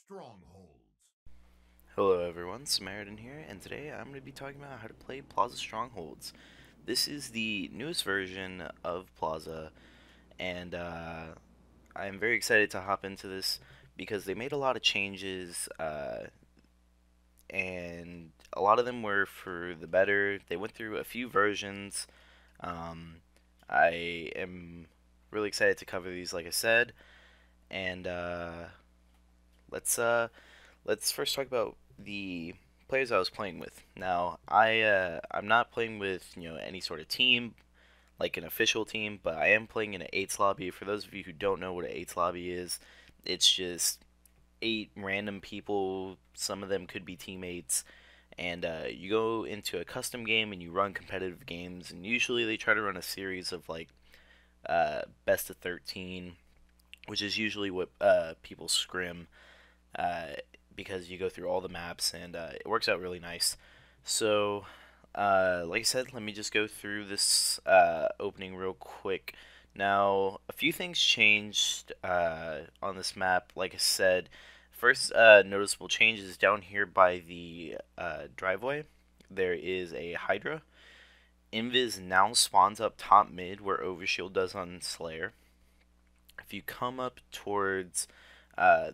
Strongholds. Hello everyone, Samaritxn here, and today I'm going to be talking about how to play Plaza Strongholds. This is the newest version of Plaza, and I'm very excited to hop into this because they made a lot of changes, and a lot of them were for the better. They went through a few versions. Um, I am really excited to cover these, like I said, and let's uh, let's first talk about the players I was playing with. Now, I'm not playing with any sort of team like an official team, but I am playing in an eights lobby. For those of you who don't know what an eights lobby is, it's just eight random people. Some of them could be teammates, and you go into a custom game and you run competitive games. And usually they try to run a series of like best of 13, which is usually what people scrim uh, because you go through all the maps and it works out really nice. So, like I said, let me just go through this opening real quick. Now, a few things changed on this map. Like I said, first noticeable change is down here by the driveway. There is a Hydra. Invis now spawns up top mid where Overshield does on Slayer. If you come up towards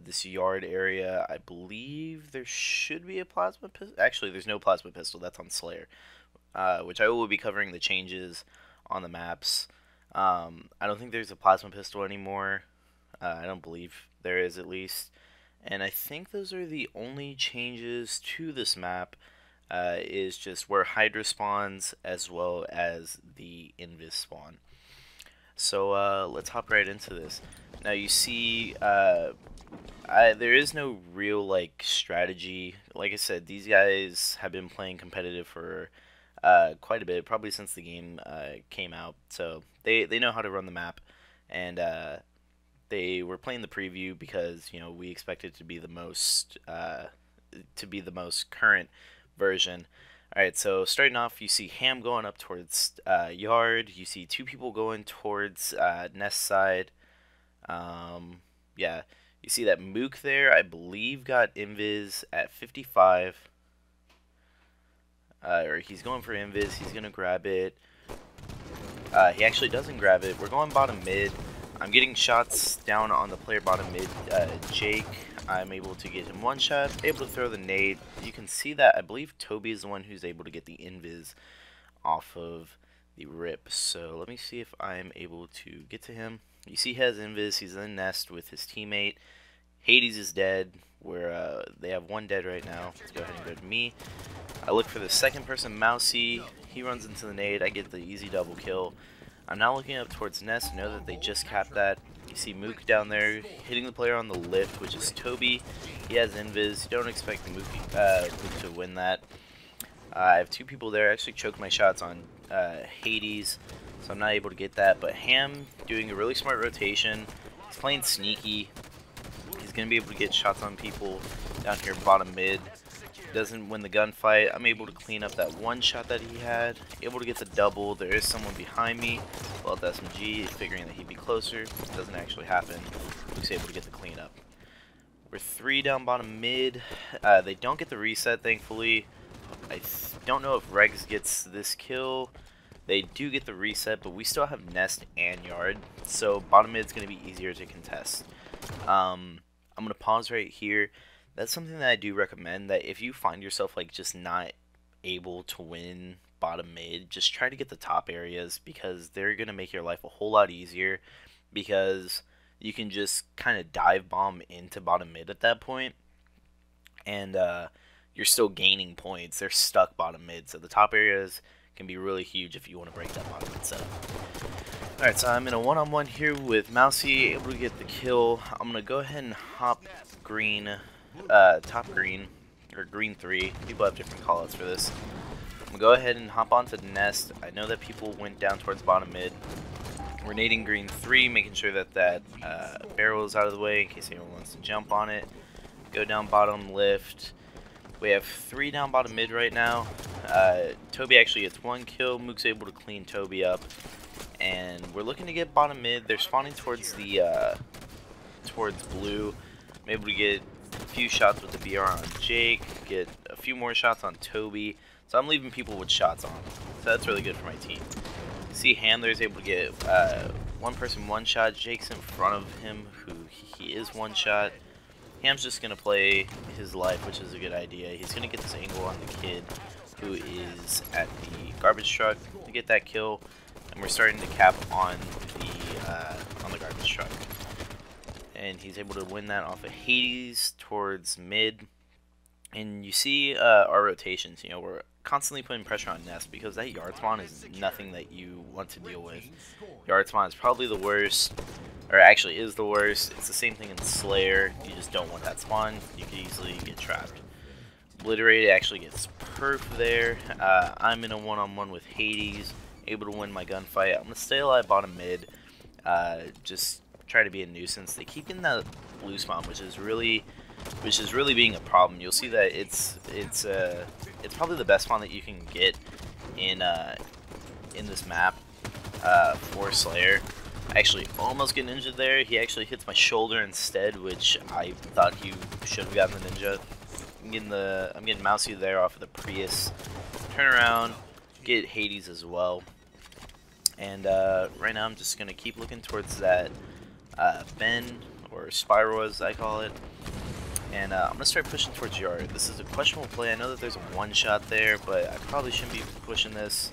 this yard area, I believe there should be a plasma pistol. Actually, there's no plasma pistol. That's on Slayer, which I will be covering the changes on the maps. I don't think there's a plasma pistol anymore. I don't believe there is, at least. And I think those are the only changes to this map. Is just where Hydra spawns as well as the Invis spawn. So let's hop right into this. Now you see, there is no real like strategy. Like I said, these guys have been playing competitive for quite a bit, probably since the game came out. So they know how to run the map, and they were playing the preview because we expected to be the most current version. Alright, so starting off, you see Ham going up towards yard. You see two people going towards nest side. Yeah, you see that Mook there, I believe, got Invis at 55. Or he's going for Invis. He's going to grab it. He actually doesn't grab it. We're going bottom mid. I'm getting shots down on the player bottom mid, Jake. I'm able to get him one shot, able to throw the nade. You can see that I believe Toby is the one who's able to get the invis off of the rip. So let me see if I'm able to get to him. You see he has invis. He's in the nest with his teammate. Hades is dead. They have one dead right now. Let's go ahead and go to me. I look for the second person, Mousy. He runs into the nade. I get the easy double kill. I'm now looking up towards nest. Know that they just capped that. You see Mook down there hitting the player on the lift, which is Toby. He has invis. You don't expect Mook to win that. I have two people there. I actually choked my shots on Hades, so I'm not able to get that. But Ham doing a really smart rotation. He's playing sneaky. He's going to be able to get shots on people down here bottom mid. Doesn't win the gunfight. I'm able to clean up that one shot that he had. Able to get the double. There is someone behind me. Well, the SMG, figuring that he'd be closer. Doesn't actually happen. Luke's able to get the cleanup. We're 3 down bottom mid. They don't get the reset, thankfully. I don't know if Regs gets this kill. They do get the reset, but we still have nest and yard. So bottom mid's going to be easier to contest. I'm going to pause right here. That's something that I do recommend, that if you find yourself like just not able to win bottom mid, just try to get the top areas, because they're going to make your life a whole lot easier, because you can just kind of dive bomb into bottom mid at that point, and you're still gaining points. They're stuck bottom mid, so the top areas can be really huge if you want to break that bottom mid setup. Alright, so I'm in a one-on-one here with Mousy, able to get the kill. I'm going to go ahead and hop green. Top green, or green 3. People have different callouts for this. I'm gonna go ahead and hop onto the nest. I know that people went down towards bottom mid. We're nading green 3, making sure that barrel is out of the way in case anyone wants to jump on it. Go down bottom lift. We have 3 down bottom mid right now. Toby actually gets 1 kill. Mook's able to clean Toby up. And we're looking to get bottom mid. They're spawning towards the towards blue. I'm able to get few shots with the BR on Jake, get a few more shots on Toby. So I'm leaving people with shots on. So that's really good for my team. See, Handler's able to get one person one shot. Jake's in front of him, who he is one shot. Ham's just going to play his life, which is a good idea. He's going to get this angle on the kid who is at the garbage truck to get that kill. And we're starting to cap on the garbage truck. And he's able to win that off of Hades towards mid. And you see our rotations, you know, we're constantly putting pressure on Nest because that yard spawn is nothing that you want to deal with. Yard spawn is probably the worst, or actually is the worst. It's the same thing in Slayer. You just don't want that spawn. You could easily get trapped. Obliterated actually gets perf there. I'm in a one-on-one with Hades, able to win my gunfight. I'm going to stay alive bottom mid. Just try to be a nuisance. They keep getting that blue spawn, which is really being a problem. You'll see that it's probably the best spawn that you can get in this map for Slayer. I actually almost get ninja there. He actually hits my shoulder instead, which I thought he should have gotten the ninja. I'm getting Mousy there off of the Prius. Turn around, get Hades as well. And right now I'm just gonna keep looking towards that bend or spiral as I call it. And I'm going to start pushing towards yard. This is a questionable play. I know that there's a one shot there, but I probably shouldn't be pushing this.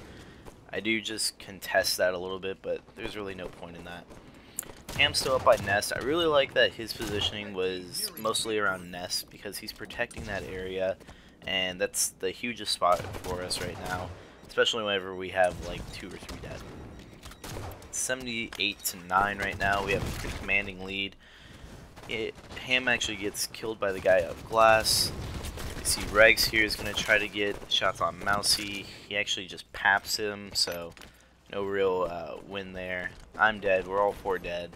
I do just contest that a little bit, but there's really no point in that. Ham's still up by Nest. I really like that his positioning was mostly around Nest because he's protecting that area, and that's the hugest spot for us right now, especially whenever we have like 2 or 3 dead. 78-9 right now. We have a pretty commanding lead. Ham actually gets killed by the guy up glass. You see Regs here is going to try to get shots on Mousy. He actually just paps him, so no real win there. I'm dead. We're all 4 dead.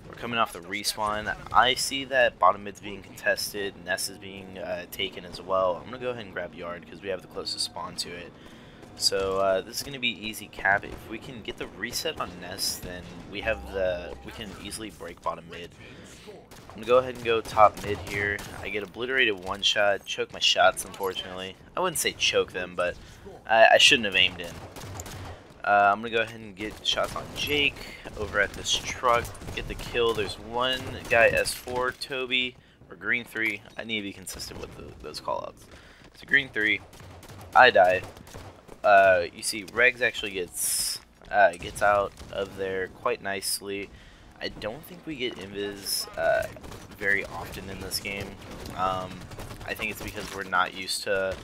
We're coming off the respawn. I see that bottom mid's being contested. Nest is being taken as well. I'm going to go ahead and grab yard because we have the closest spawn to it. So this is going to be easy cap. If we can get the reset on Nest, then we can easily break bottom mid. I'm going to go ahead and go top mid here. I get obliterated one shot, choke my shots unfortunately. I wouldn't say choke them, but I shouldn't have aimed in. I'm going to go ahead and get shots on Jake over at this truck, get the kill. There's one guy S4, Toby, or green 3. I need to be consistent with those callouts. So green 3, I die. You see Regs actually gets out of there quite nicely. I don't think we get invis very often in this game. I think it's because we're not used to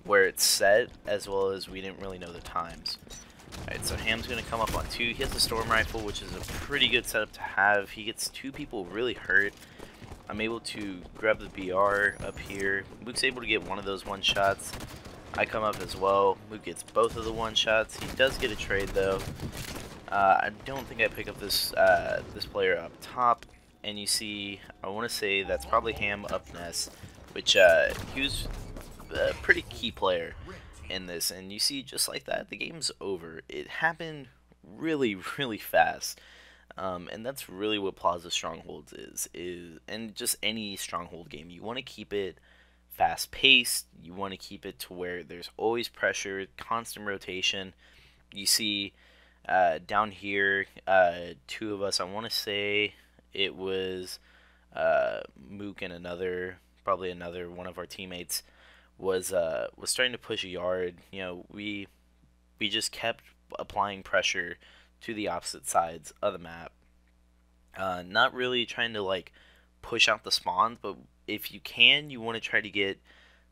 where it's set, as well as we didn't really know the times. Alright, so Ham's going to come up on 2. He has the storm rifle, which is a pretty good setup to have. He gets 2 people really hurt. I'm able to grab the BR up here. Luke's able to get one of those one shots. I come up as well. Luke gets both of the one shots. He does get a trade though. I don't think I pick up this this player up top, and you see, I want to say that's probably Ham up Nest, which he was a pretty key player in this, and you see, just like that, the game's over. It happened really, really fast, and that's really what Plaza Strongholds is, and just any Stronghold game, you want to keep it fast-paced, you want to keep it to where there's always pressure, constant rotation. You see, down here, 2 of us, I want to say it was Mook and probably another one of our teammates was starting to push a yard. You know, we just kept applying pressure to the opposite sides of the map. Not really trying to like push out the spawns, but if you can, you want to try to get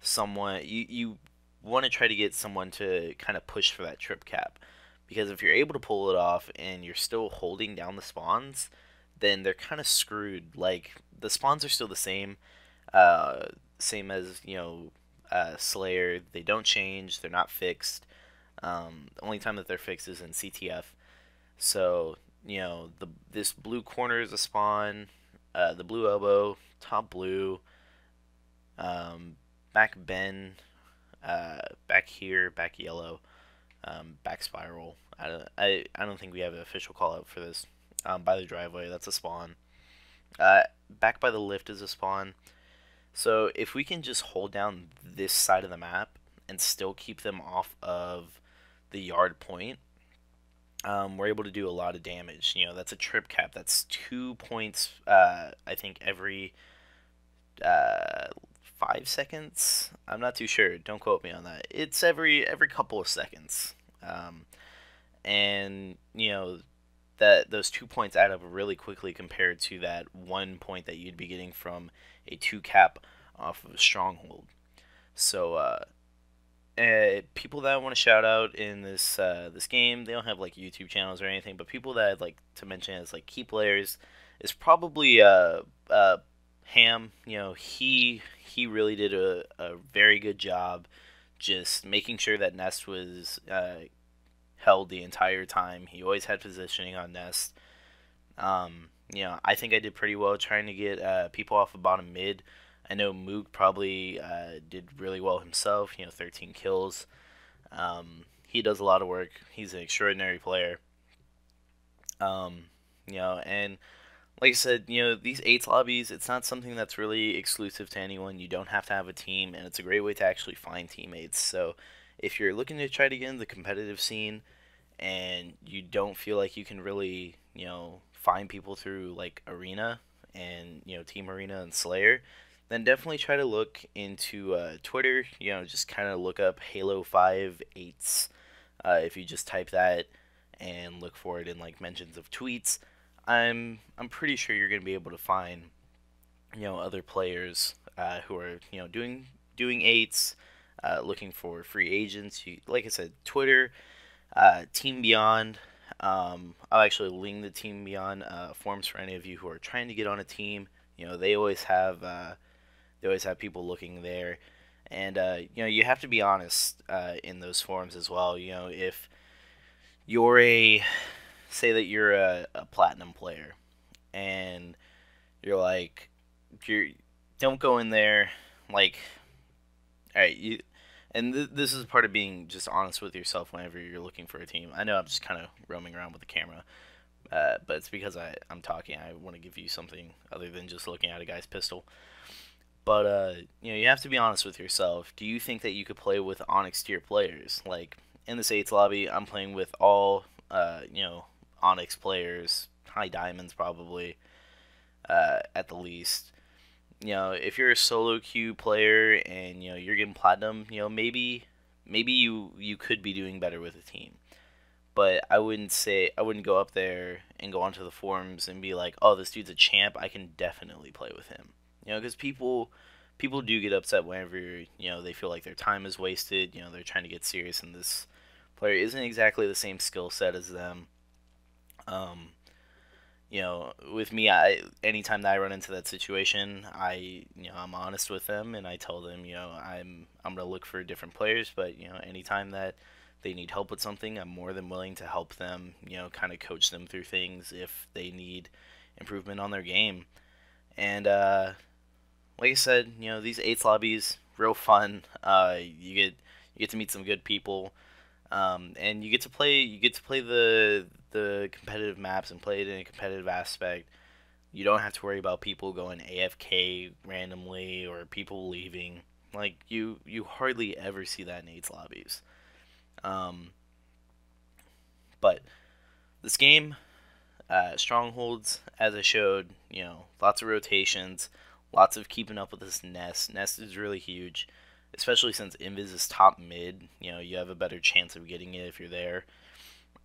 someone. You want to try to get someone to kind of push for that trip cap, because if you're able to pull it off and you're still holding down the spawns, then they're kind of screwed. Like, the spawns are still the same, same as, you know, Slayer. They don't change. They're not fixed. The only time that they're fixed is in CTF. So, you know, this blue corner is a spawn. The blue elbow, top blue, back bend, back here, back yellow, back spiral. I don't think we have an official call out for this. By the driveway, that's a spawn. Back by the lift is a spawn. So if we can just hold down this side of the map and still keep them off of the yard point, we're able to do a lot of damage. You know, that's a trip cap. That's 2 points, I think, every uh, 5 seconds. I'm not too sure. Don't quote me on that. It's every couple of seconds. Um, and you know that those 2 points add up really quickly compared to that 1 point that you'd be getting from a two cap off of a stronghold. So people that I want to shout out in this game, they don't have like YouTube channels or anything, but people that I'd like to mention as like key players is probably Ham. You know, he really did a very good job just making sure that Nest was held the entire time. He always had positioning on Nest. You know, I think I did pretty well trying to get people off of bottom mid. I know Moog probably did really well himself. You know, 13 kills. He does a lot of work. He's an extraordinary player. Um, you know, and like I said, you know, these eights lobbies, it's not something that's really exclusive to anyone. You don't have to have a team, and it's a great way to actually find teammates. So if you're looking to try to get in the competitive scene, and you don't feel like you can really, you know, find people through like Arena and, you know, Team Arena and Slayer, then definitely try to look into Twitter. You know, just kind of look up Halo 5 eights. If you just type that and look for it in like mentions of tweets, I'm pretty sure you're gonna be able to find, you know, other players who are, you know, doing eights, looking for free agents. You, like I said, Twitter, Team Beyond. I'll actually link the Team Beyond forums for any of you who are trying to get on a team. You know, they always have people looking there, and you know, you have to be honest in those forums as well. You know, if you're a say that you're a platinum player and you're like you don't go in there like, all right, you and this is part of being just honest with yourself whenever you're looking for a team. I know I'm just kind of roaming around with the camera, but it's because I'm talking. I want to give you something other than just looking at a guy's pistol. But you know, you have to be honest with yourself. Do you think that you could play with Onyx tier players? Like in the States lobby, I'm playing with all you know, Onyx players, high diamonds probably at the least. You know, if you're a solo queue player and you know you're getting platinum, you know, maybe you could be doing better with a team. But I wouldn't go up there and go onto the forums and be like, "Oh, this dude's a champ. I can definitely play with him." You know, because people do get upset whenever, you know, they feel like their time is wasted. You know, they're trying to get serious, and this player isn't exactly the same skill set as them. Um, you know, with me, I anytime that I run into that situation, I'm honest with them and I tell them, you know, I'm gonna look for different players, but you know, anytime that they need help with something, I'm more than willing to help them. You know, kind of coach them through things if they need improvement on their game. And like I said, you know, these eights lobbies real fun. You get to meet some good people. And you get to play the competitive maps and play it in a competitive aspect. You don't have to worry about people going AFK randomly or people leaving. Like you hardly ever see that in eights lobbies. Um, but this game, strongholds, as I showed, you know, lots of rotations, lots of keeping up with this nest. Nest is really huge, especially since Invis is top mid. You know, you have a better chance of getting it if you're there.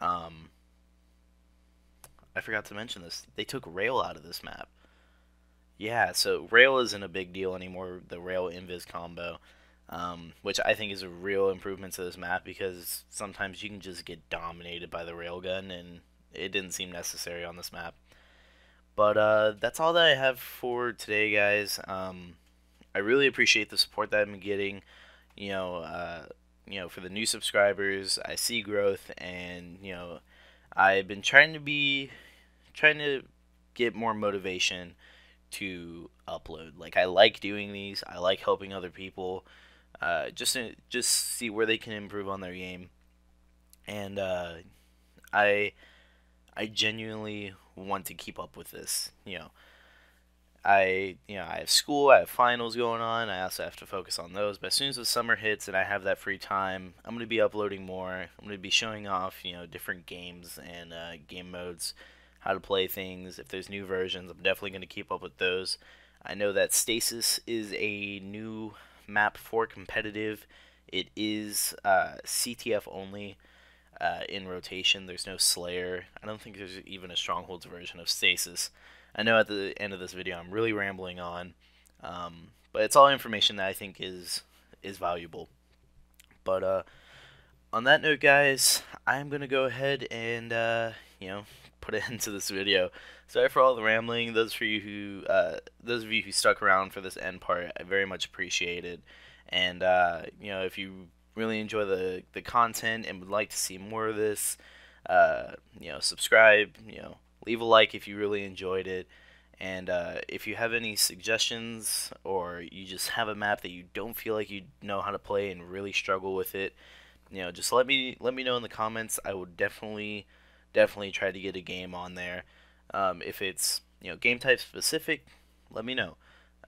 Um, I forgot to mention this. They took rail out of this map. Yeah, so rail isn't a big deal anymore. The rail invis combo, which I think is a real improvement to this map because sometimes you can just get dominated by the railgun, and it didn't seem necessary on this map. But that's all that I have for today, guys. I really appreciate the support that I've been getting. You know, for the new subscribers, I see growth, and you know, I've been trying to get more motivation to upload. Like I like doing these. I like helping other people. Just see where they can improve on their game, and I I genuinely want to keep up with this. You know, I have school, I have finals going on. I also have to focus on those. But as soon as the summer hits and I have that free time, I'm gonna be uploading more. I'm gonna be showing off, different games and game modes, how to play things. If there's new versions, I'm definitely gonna keep up with those. I know that Stasis is a new map for competitive. It is CTF only in rotation. There's no Slayer. I don't think there's even a Strongholds version of Stasis. I know at the end of this video I'm really rambling on, but it's all information that I think is valuable. But on that note, guys, I'm gonna go ahead and put an end to this video. Sorry for all the rambling. Those of you who stuck around for this end part, I very much appreciate it. And if you really enjoy the content and would like to see more of this, subscribe. Leave a like if you really enjoyed it. And if you have any suggestions, or you just have a map that you don't feel like you know how to play and really struggle with it, just let me know in the comments. I would definitely try to get a game on there. If it's game type specific, let me know.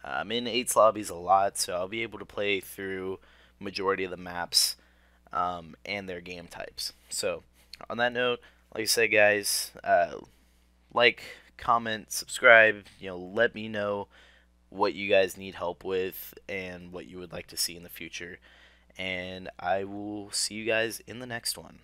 I'm in 8's lobbies a lot, so I'll be able to play through majority of the maps and their game types. So on that note, like I said, guys, like, comment, subscribe. Let me know what you guys need help with and what you would like to see in the future. And I will see you guys in the next one.